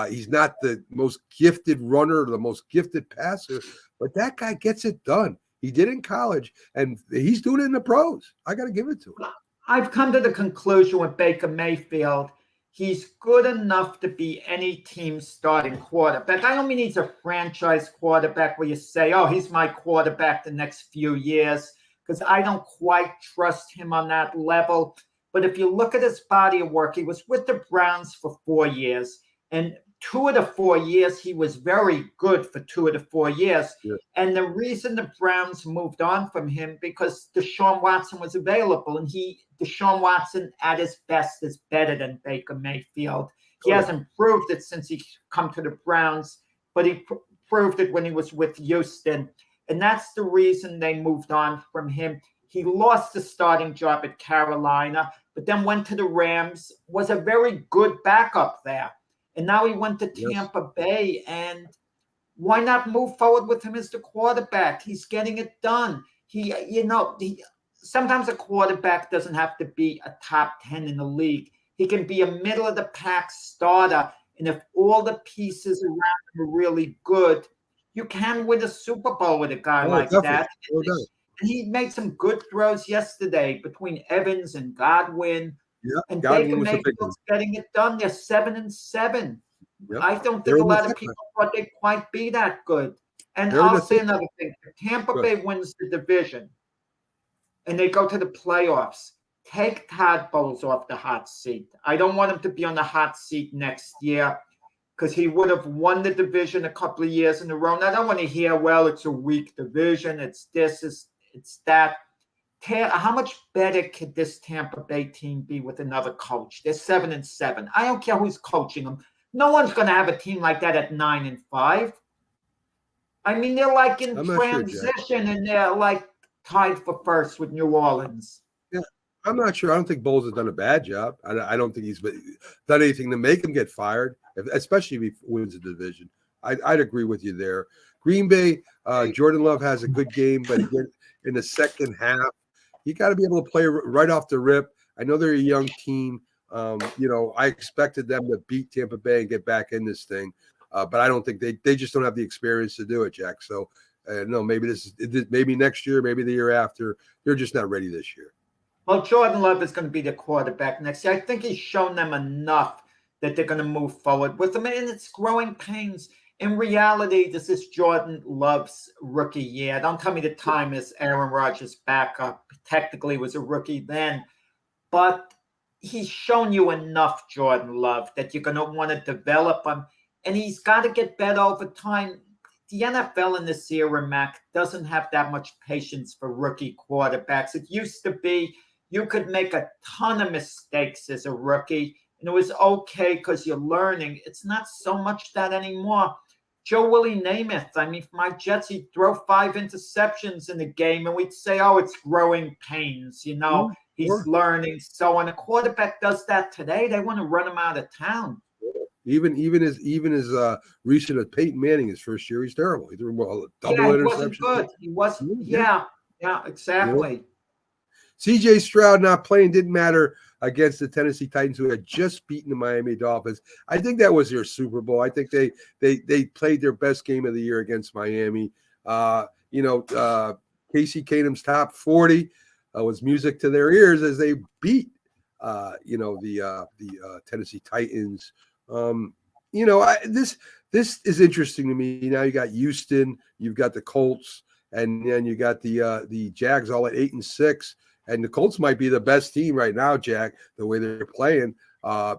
He's not the most gifted runner or the most gifted passer, but that guy gets it done. He did in college, and he's doing it in the pros. I got to give it to him. I've come to the conclusion with Baker Mayfield, he's good enough to be any team's starting quarterback. I don't mean he's a franchise quarterback where you say, oh, he's my quarterback the next few years, because I don't quite trust him on that level. But if you look at his body of work, he was with the Browns for 4 years. And 2 of the 4 years, he was very good for 2 of the 4 years. Yeah. And the reason the Browns moved on from him because Deshaun Watson was available. And Deshaun Watson at his best is better than Baker Mayfield. He hasn't proved it since he come to the Browns, but he proved it when he was with Houston. And that's the reason they moved on from him. He lost the starting job at Carolina, but then went to the Rams, was a very good backup there. And now he went to Tampa Bay, and why not move forward with him as the quarterback? He's getting it done. Sometimes a quarterback doesn't have to be a top 10 in the league. He can be a middle of the pack starter. And if all the pieces around him are really good, you can win a Super Bowl with a guy like that. And he made some good throws yesterday between Evans and Godwin. Yeah, and Baker Mayfield's getting it done. They're 7-7. Yep. I don't think a lot of people thought they'd quite be that good. And I'll say another thing. If Tampa Bay wins the division and they go to the playoffs, take Todd Bowles off the hot seat. I don't want him to be on the hot seat next year because he would have won the division a couple of years in a row. And I don't want to hear, well, it's a weak division. It's this, it's that. How much better could this Tampa Bay team be with another coach? They're 7-7. I don't care who's coaching them. No one's going to have a team like that at 9-5. I mean, they're like in transition, and they're like tied for first with New Orleans. Yeah, I'm not sure. I don't think Bowles has done a bad job. I don't think he's done anything to make him get fired, especially if he wins the division. I'd agree with you there. Green Bay, Jordan Love has a good game, but again, in the second half, you got to be able to play right off the rip. I know they're a young team. I expected them to beat Tampa Bay and get back in this thing, but I don't think they just don't have the experience to do it, Jack. So, no, maybe next year, maybe the year after. They're just not ready this year. Well, Jordan Love is going to be the quarterback next year. I think he's shown them enough that they're going to move forward with him, and it's growing pains. In reality, this is Jordan Love's rookie year. Don't tell me the time is Aaron Rodgers' backup. Technically was a rookie then. But he's shown you enough, Jordan Love, that you're going to want to develop him. And he's got to get better over time. The NFL in this era, Mac, doesn't have that much patience for rookie quarterbacks. It used to be you could make a ton of mistakes as a rookie, and it was okay because you're learning. It's not so much that anymore. Joe Willie Namath, I mean, for my Jets, he'd throw 5 interceptions in the game, and we'd say, oh, it's growing pains, he's learning. So when a quarterback does that today, they want to run him out of town. Even as recent as Peyton Manning, his first year, he's terrible. He threw a double interception. Wasn't good. He wasn't. Yeah, exactly. C.J. Stroud not playing didn't matter against the Tennessee Titans, who had just beaten the Miami Dolphins. I think that was their Super Bowl. I think they played their best game of the year against Miami. Casey Keenum's top 40 was music to their ears as they beat the Tennessee Titans. This is interesting to me. Now you got Houston, you've got the Colts, and then you got the Jags all at 8-6, and the Colts might be the best team right now, Jack, the way they're playing. I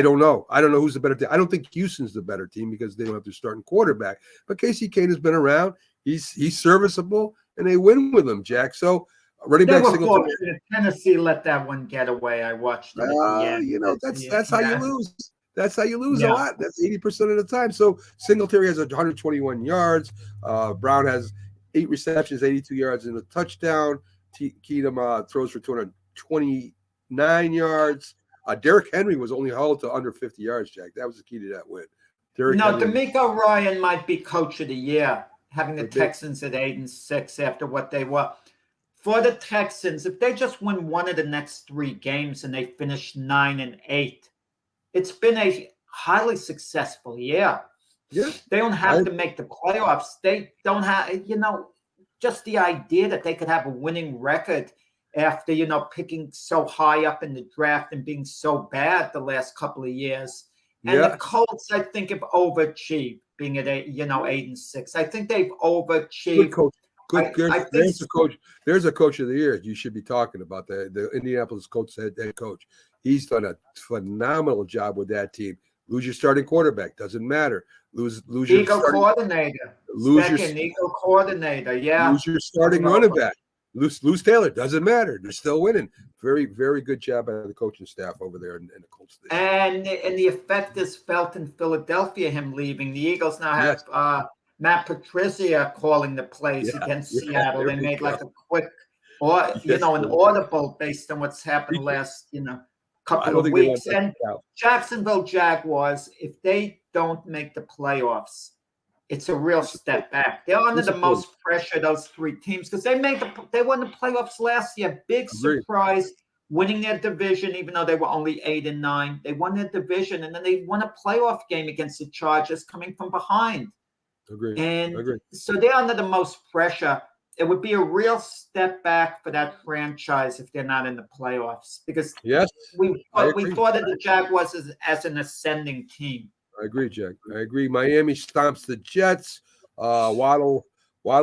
don't know. I don't know who's the better team. I don't think Houston's the better team because they don't have their starting quarterback. But Casey Kane has been around. He's serviceable, and they win with him, Jack. So running back Singletary. Tennessee let that one get away. I watched it. That's how you lose. That's how you lose a lot. That's 80% of the time. So Singletary has 121 yards. Brown has 8 receptions, 82 yards, and a touchdown. Keenum throws for 229 yards. Derrick Henry was only held to under 50 yards, Jack. That was the key to that win. DeMeco Ryan might be coach of the year, having the Texans at 8-6 after what they were. For the Texans, if they just win one of the next 3 games and they finish 9-8, it's been a highly successful year. Yeah. They don't have to make the playoffs. They don't have, just the idea that they could have a winning record after, picking so high up in the draft and being so bad the last couple of years. And the Colts, I think, have overachieved, being at 8-6. I think they've overachieved. Good coach. There's a coach of the year you should be talking about, the Indianapolis Colts head coach. He's done a phenomenal job with that team. Lose your starting quarterback, doesn't matter. Lose your coordinator. Lose your starting running back. Lose Taylor, doesn't matter. They're still winning. Very, very good job by the coaching staff over there in the Colts. And the effect is felt in Philadelphia, him leaving. The Eagles now have Matt Patricia calling the plays against Seattle. They made like a quick, an audible based on what's happened last, couple of weeks. And Jacksonville Jaguars, if they don't make the playoffs, it's a real step back. They're under the most pressure, those 3 teams, because they won the playoffs last year. Big surprise, winning their division, even though they were only 8-9. They won their division, and then they won a playoff game against the Chargers coming from behind. Agreed. So they're under the most pressure. It would be a real step back for that franchise if they're not in the playoffs, because we thought of the Jaguars as an ascending team. I agree, Jack. I agree. Miami stomps the Jets. Waddle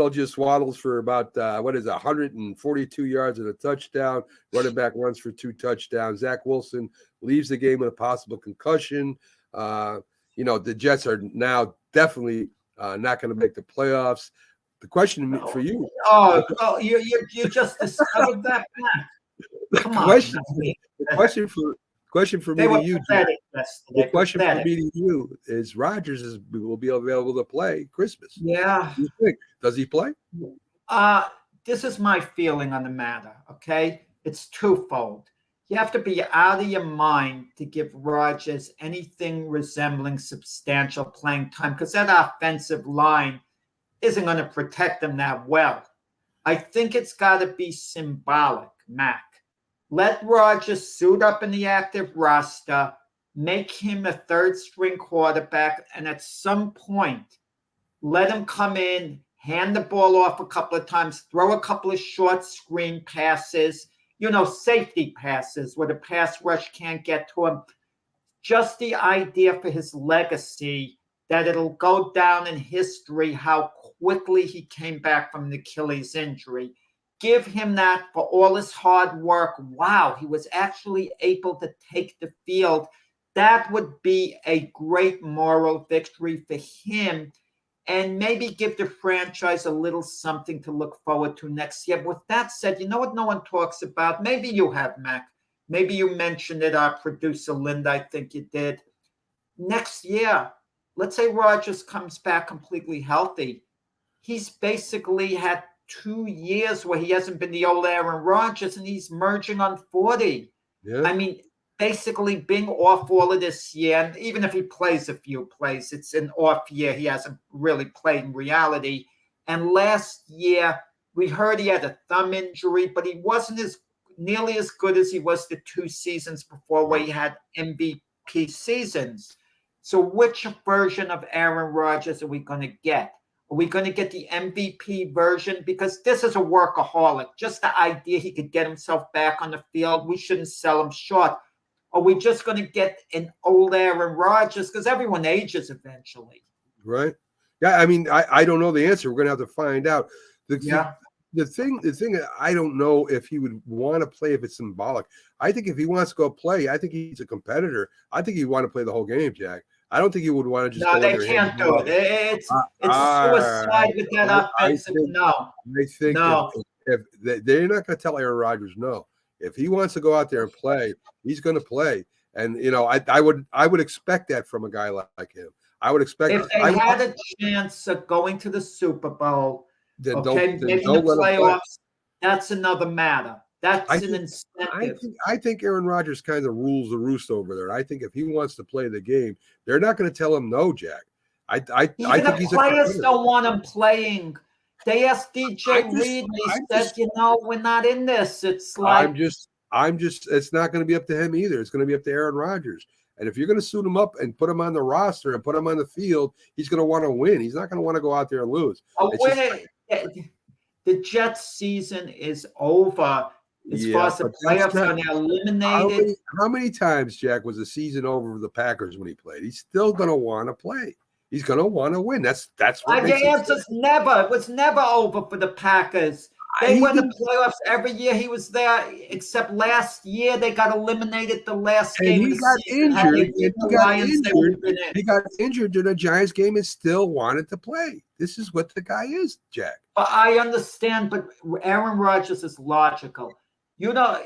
just waddles for about 142 yards and a touchdown. Running back runs for 2 touchdowns. Zach Wilson leaves the game with a possible concussion. The Jets are now definitely not going to make the playoffs. The question for you. You just discovered that. Come on. The question for me to you. The question for me to you is: Rodgers will be available to play Christmas. Yeah. You think? Does he play? This is my feeling on the matter. Okay, it's twofold. You have to be out of your mind to give Rodgers anything resembling substantial playing time, because that offensive line isn't going to protect him that well. I think it's got to be symbolic, Mac. Let Rodgers suit up in the active roster, make him a 3rd-string quarterback, and at some point, let him come in, hand the ball off a couple of times, throw a couple of short screen passes, safety passes where the pass rush can't get to him. Just the idea for his legacy that it'll go down in history how quickly he came back from the Achilles injury. Give him that for all his hard work. Wow, he was actually able to take the field. That would be a great moral victory for him, and maybe give the franchise a little something to look forward to next year. With that said, you know what no one talks about? Maybe you have, Mac. Maybe you mentioned it, our producer, Linda, I think you did. Next year, let's say Rodgers comes back completely healthy. He's basically had 2 years where he hasn't been the old Aaron Rodgers, and he's merging on 40. Yeah. I mean, basically being off all of this year, and even if he plays a few plays, it's an off year. He hasn't really played in reality. And last year, we heard he had a thumb injury, but he wasn't nearly as good as he was the 2 seasons before, where he had MVP seasons. So which version of Aaron Rodgers are we going to get? Are we going to get the MVP version? Because this is a workaholic. Just the idea he could get himself back on the field, we shouldn't sell him short. Are we just going to get an old Aaron Rodgers? Because everyone ages eventually. Right. Yeah. I mean, I don't know the answer. We're going to have to find out. The thing I don't know if he would want to play if it's symbolic. I think if he wants to go play, I think he's a competitor. I think he'd want to play the whole game, Jack. I don't think he would want to just. No, they can't do it. It's suicide with that offensive. No, I think if they're not going to tell Aaron Rodgers no. If he wants to go out there and play, he's going to play. And I would expect that from a guy like him. I would expect if they had a chance of going to the Super Bowl, making the playoffs. That's another matter. That's an incentive. I think Aaron Rodgers kind of rules the roost over there. I think if he wants to play the game, they're not going to tell him no, Jack. I think the players don't want him playing. They asked DJ Reed, and he said, we're not in this. It's like I'm just. It's not going to be up to him either. It's going to be up to Aaron Rodgers. And if you're going to suit him up and put him on the roster and put him on the field, he's going to want to win. He's not going to want to go out there and lose. The Jets season is over. As far as the playoffs are now eliminated. How many times, Jack, was the season over for the Packers when he played? He's still going to want to play. He's going to want to win. That's what the answer's never. It was never over for the Packers. They won the playoffs every year he was there, except last year they got eliminated the last game. He got injured. He got injured during the Giants game and still wanted to play. This is what the guy is, Jack. But I understand, but Aaron Rodgers is logical.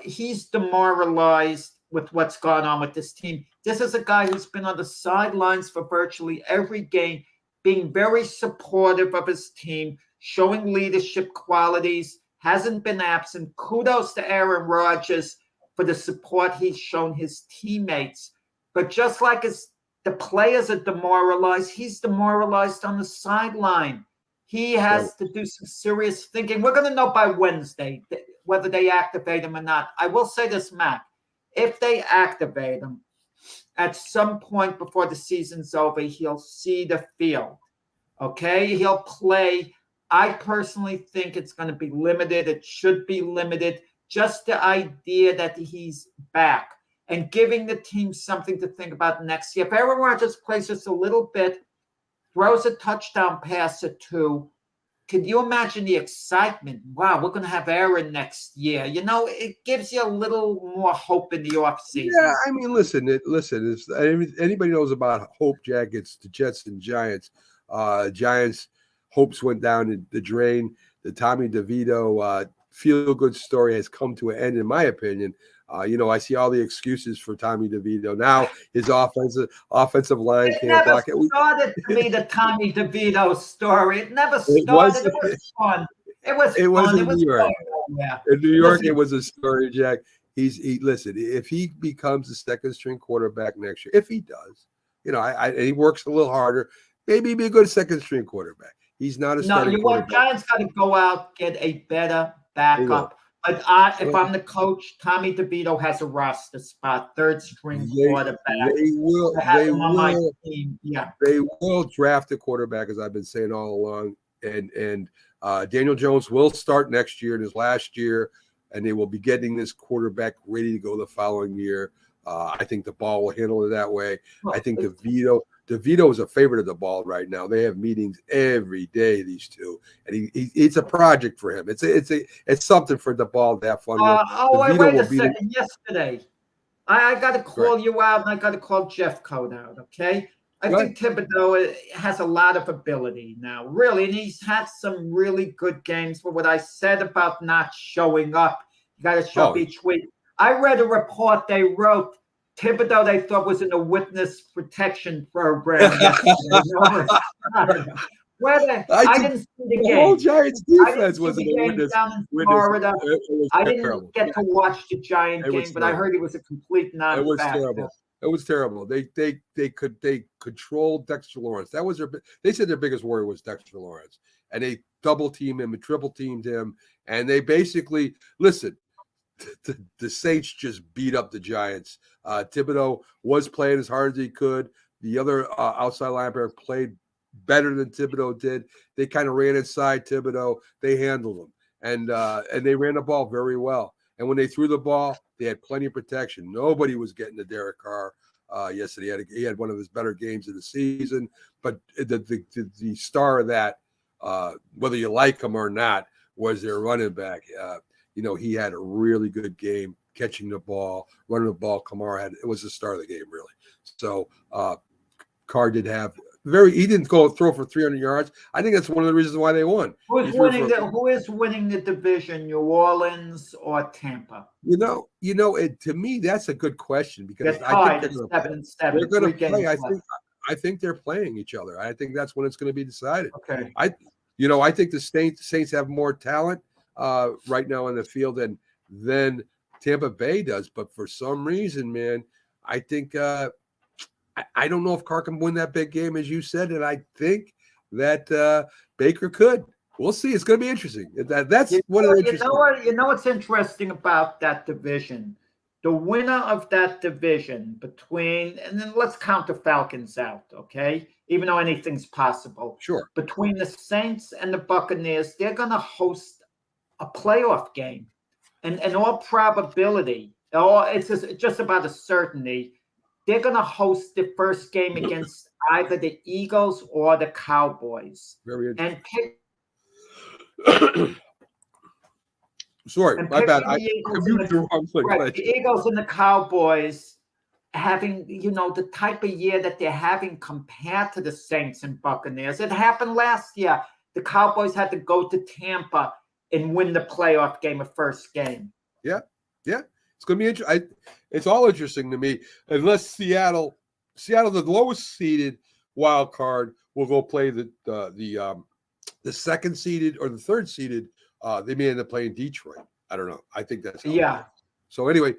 He's demoralized with what's going on with this team. This is a guy who's been on the sidelines for virtually every game, being very supportive of his team, showing leadership qualities, hasn't been absent. Kudos to Aaron Rodgers for the support he's shown his teammates. But just like the players are demoralized, he's demoralized on the sideline. He has to do some serious thinking. We're going to know by Wednesday whether they activate him or not. I will say this, Mac. If they activate him, at some point before the season's over, he'll see the field. Okay? He'll play. I personally think it's going to be limited. It should be limited. Just the idea that he's back and giving the team something to think about next year. If Aaron Rodgers plays just a little bit, throws a touchdown pass or two, can you imagine the excitement? Wow, we're going to have Aaron next year. It gives you a little more hope in the offseason. Yeah, I mean, listen. If anybody knows about hope, Jack, it's the Jets and Giants. Giants hopes went down the drain. The Tommy DeVito feel-good story has come to an end, in my opinion. I see all the excuses for Tommy DeVito. Now his offensive line can't block it. It never started to be the Tommy DeVito story. It never started. It was fun. It was fun. In New York. In New York, it was a story, Jack. Listen, if he becomes the second-string quarterback next year, if he does, and he works a little harder, maybe he'd be a good second-string quarterback. He's not a starting quarterback. Giants got to go out, get a better backup. But if I'm the coach, Tommy DeVito has a roster spot, third-string quarterback. They will draft a quarterback, as I've been saying all along. And Daniel Jones will start next year in his last year, and they will be getting this quarterback ready to go the following year. I think the ball will handle it that way. I think DeVito is a favorite of the ball right now. They have meetings every day, these two, and it's a project for him. It's something for the ball to have fun with. Wait a second. Yesterday, I got to call you out, and I got to call Jeff Code out. Okay, I think Thibodeau has a lot of ability now, really, and he's had some really good games. But what I said about not showing up, you got to show up each week. I read a report they wrote. Thibodeau, they thought, was in a witness protection program. I didn't see the game. The whole Giants defense was in a witness. Down in Florida. I didn't get to watch the Giant game, but I heard it was a complete non-factor. It was terrible. They controlled Dexter Lawrence. That was they said their biggest worry was Dexter Lawrence, and they double teamed him and triple teamed him, and they basically listen. The Saints just beat up the Giants. Thibodeau was playing as hard as he could. The other outside linebacker played better than Thibodeau did. They kind of ran inside Thibodeau. They handled him, and they ran the ball very well. And when they threw the ball, they had plenty of protection. Nobody was getting to Derek Carr yesterday. He had one of his better games of the season. But the star of that, whether you like him or not, was their running back. He had a really good game catching the ball, running the ball. Kamara it was the star of the game, really. So Carr did have he didn't go throw for 300 yards. I think that's one of the reasons why they won. Who is winning the division, New Orleans or Tampa? To me, that's a good question because I think they're going to play. I think they're playing each other. I think that's when it's going to be decided. Okay. I think the Saints have more talent right now on the field than Tampa Bay does. But for some reason, man, I think I don't know if Carr can win that big game, as you said, and I think that Baker could. We'll see. It's going to be interesting. That's one of the interesting. You know what's interesting about that division? The winner of that division and then let's count the Falcons out, okay? Even though anything's possible. Sure. Between the Saints and the Buccaneers, they're going to host a playoff game. And in all probability, it's just about a certainty, they're going to host the first game against either the Eagles or the Cowboys. Very interesting. And Sorry, my bad. I muted the wrong thing. Right, the Eagles and the Cowboys having, the type of year that they're having compared to the Saints and Buccaneers. It happened last year. The Cowboys had to go to Tampa and win the playoff game, first game. Yeah. It's going to be interesting. It's all interesting to me. Unless Seattle, the lowest seeded wild card, will go play the second seeded or the third seeded. They may end up playing Detroit. I don't know. I think that's So anyway,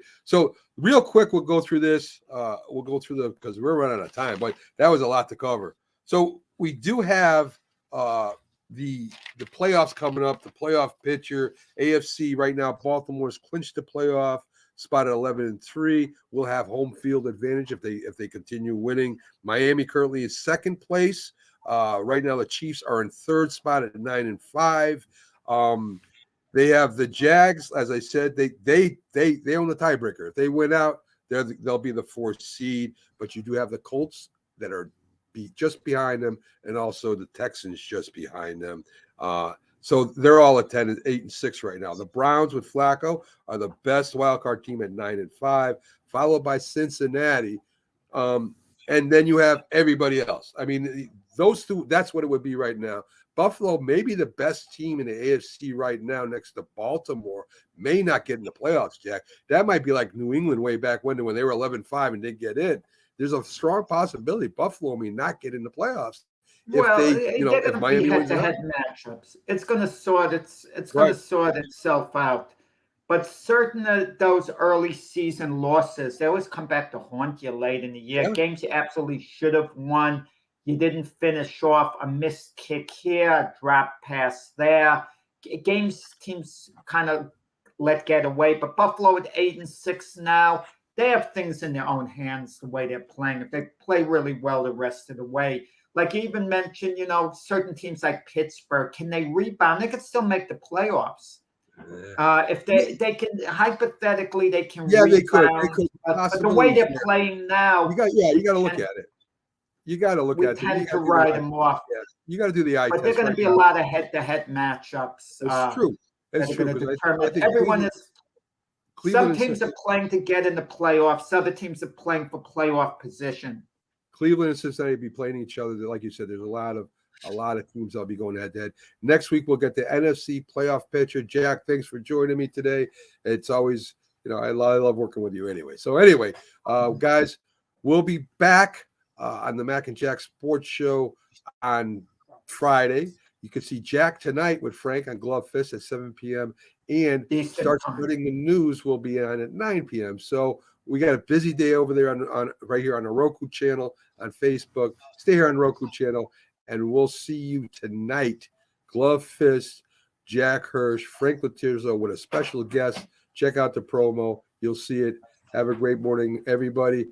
real quick, we'll go through this. Because we're running out of time, but that was a lot to cover. So we do have the playoffs coming up. The playoff picture, AFC right now. Baltimore's clinched the playoff spot at 11-3. We'll have home field advantage if they continue winning. Miami currently is second place. Right now, the Chiefs are in third spot at 9-5. They have the Jags, as I said, they own the tiebreaker. If they win out, they'll be the fourth seed. But you do have the Colts that are just behind them, and also the Texans just behind them. So they're all at 8-6 right now. The Browns with Flacco are the best wild card team at 9-5, followed by Cincinnati. And then you have everybody else. I mean, those two, that's what it would be right now. Buffalo may be the best team in the AFC right now next to Baltimore. May not get in the playoffs, Jack. That might be like New England way back when they were 11-5 and didn't get in. There's a strong possibility Buffalo may not get in the playoffs. If Miami wins head-to-head matchups, it's going to sort itself out. But certain of those early season losses, they always come back to haunt you late in the year. Yeah. Games you absolutely should have won. You didn't finish off, a missed kick here, a drop pass there. Teams kind of let get away. But Buffalo at 8-6 now, they have things in their own hands the way they're playing. If they play really well the rest of the way, like you even mentioned, certain teams like Pittsburgh, can they rebound? They could still make the playoffs. If they can, hypothetically, they can rebound. They could. But the way they're playing now, you got to look at it. You got to look at it. We tend to write them off. Yeah. You got to do the eye test. But they're going to be a lot of head-to-head matchups. That's true. That's true. I think everyone is. Some teams are playing to get in the playoffs. Other teams are playing for playoff position. Cleveland and Cincinnati be playing each other. Like you said, there's a lot of teams that'll be going head-to-head. Next week, we'll get the NFC playoff picture. Jack, thanks for joining me today. It's always, I love working with you anyway. So anyway, guys, we'll be back on the Mac and Jack Sports Show on Friday. You can see Jack tonight with Frank on Glove Fist at 7 p.m. And Start Spreading the News will be on at 9 p.m. So we got a busy day over there on right here on the Roku channel, on Facebook. Stay here on the Roku channel, and we'll see you tonight. Glove Fist, Jack Hirsch, Frank Latirzo with a special guest. Check out the promo. You'll see it. Have a great morning, everybody.